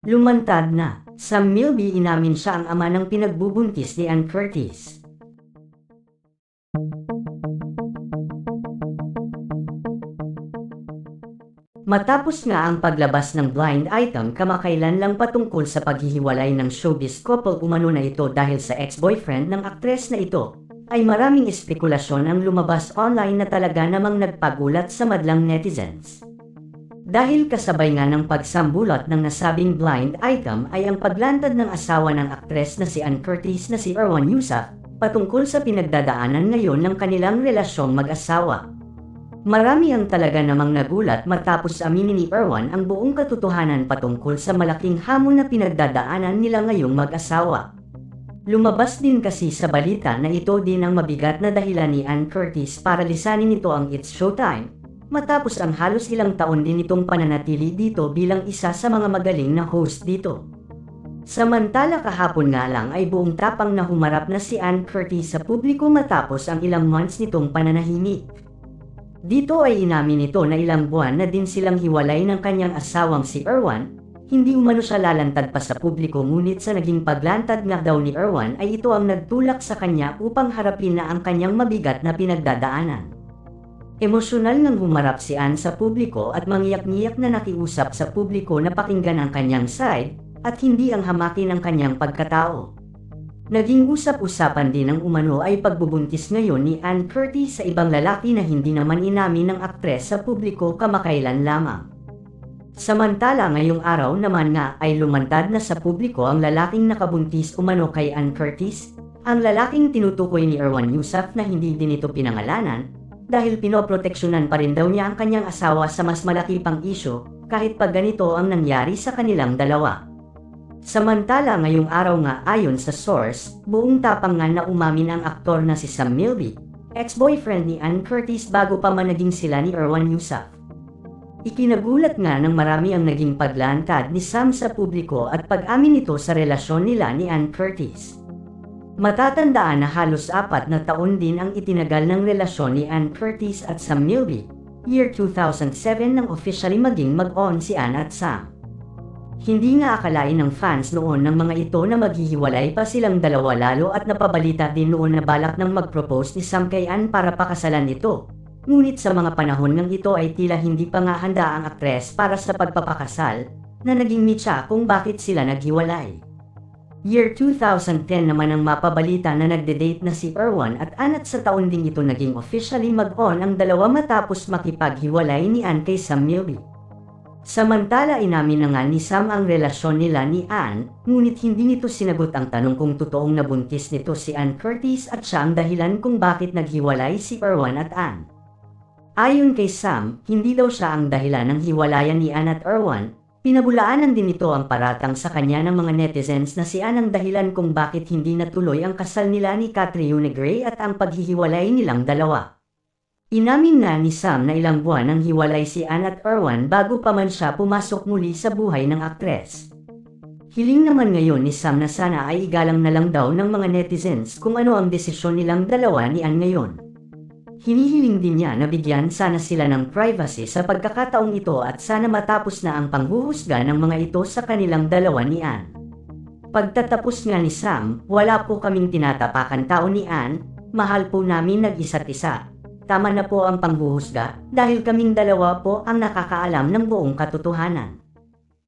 Lumantad na. Sa Milby inamin siya ang ama ng pinagbubuntis ni Ann Curtis. Matapos nga ang paglabas ng blind item kamakailan lang patungkol sa paghihiwalay ng showbiz couple umano na ito dahil sa ex-boyfriend ng aktres na ito, ay maraming espekulasyon ang lumabas online na talaga namang nagpagulat sa madlang netizens. Dahil kasabay nga ng pagsambulat ng nasabing blind item ay ang paglantad ng asawa ng aktres na si Ann Curtis na si Erwan Heussaff patungkol sa pinagdadaanan ngayon ng kanilang relasyong mag-asawa. Marami ang talaga namang nagulat matapos aminin ni Erwan ang buong katotohanan patungkol sa malaking hamon na pinagdadaanan nila ngayong mag-asawa. Lumabas din kasi sa balita na ito din ang mabigat na dahilan ni Ann Curtis para lisanin nito ang It's Showtime, matapos ang halos ilang taon din itong pananatili dito bilang isa sa mga magaling na host dito. Samantala kahapon nga lang ay buong tapang na humarap na si Ann Curtis sa publiko matapos ang ilang months nitong pananahimik. Dito ay inamin nito na ilang buwan na din silang hiwalay ng kanyang asawang si Erwan, hindi umano siya lalantad pa sa publiko ngunit sa naging paglantad nga daw ni Erwan ay ito ang nagtulak sa kanya upang harapin na ang kanyang mabigat na pinagdadaanan. Emosyonal ngang humarap si Ann sa publiko at mangiyak-ngiyak na nakiusap sa publiko na pakinggan ang kanyang side at hindi ang hamakin ang kanyang pagkatao. Naging usap-usapan din ng umano ay pagbubuntis ngayon ni Ann Curtis sa ibang lalaki na hindi naman inamin ng aktres sa publiko kamakailan lamang. Samantala ngayong araw naman nga ay lumantad na sa publiko ang lalaking nakabuntis umano kay Ann Curtis, ang lalaking tinutukoy ni Erwan Heussaff na hindi din ito pinangalanan, dahil pinoproteksyonan pa rin daw niya ang kanyang asawa sa mas malaki pang isyu kahit pag ganito ang nangyari sa kanilang dalawa. Samantala ngayong araw nga ayon sa source, buong tapang nga na umamin ang aktor na si Sam Milby, ex-boyfriend ni Ann Curtis bago pa man naging sila ni Erwan Heussaff. Ikinagulat nga ng marami ang naging paglantad ni Sam sa publiko at pag-amin nito sa relasyon nila ni Ann Curtis. Matatandaan na halos 4 na taon din ang itinagal ng relasyon ni Ann Curtis at Sam Milby, year 2007 nang officially maging mag-on si Ann at Sam. Hindi nga akalain ng fans noon ng mga ito na maghihiwalay pa silang dalawa lalo at napabalita din noon na balak nang mag-propose ni Sam kay Ann para pakasalan ito. Ngunit sa mga panahon ng ito ay tila hindi pa nga handa ang aktres para sa pagpapakasal, na naging mitya kung bakit sila naghiwalay. Year 2010 naman ang mapabalita na nagde-date na si Erwan at Ann at sa taon ding ito naging officially mag-on ang dalawa matapos makipaghiwalay ni Ann kay Sam Milby. Samantala inamin na nga ni Sam ang relasyon nila ni Ann, ngunit hindi nito sinagot ang tanong kung totoong nabuntis nito si Ann Curtis at siya ang dahilan kung bakit naghiwalay si Erwan at Ann. Ayon kay Sam, hindi daw siya ang dahilan ng hiwalayan ni Ann at Erwan. Pinabulaanan din ito ang paratang sa kanya ng mga netizens na si Ann ang dahilan kung bakit hindi natuloy ang kasal nila ni Catriona Gray at ang paghihiwalay nilang dalawa. Inamin nga ni Sam na ilang buwan ang hiwalay si Ann at Erwan bago pa man siya pumasok muli sa buhay ng aktres. Hiling naman ngayon ni Sam na sana ay igalang na lang daw ng mga netizens kung ano ang desisyon nilang dalawa ni Ann ngayon. Hinihiling din niya na bigyan sana sila ng privacy sa pagkakataong ito at sana matapos na ang panghuhusga ng mga ito sa kanilang dalawa ni Ann. Pagtatapos nga ni Sam, wala po kaming tinatapakan tao ni Ann, mahal po namin nag-isa't isa. Tama na po ang panghuhusga dahil kaming dalawa po ang nakakaalam ng buong katotohanan.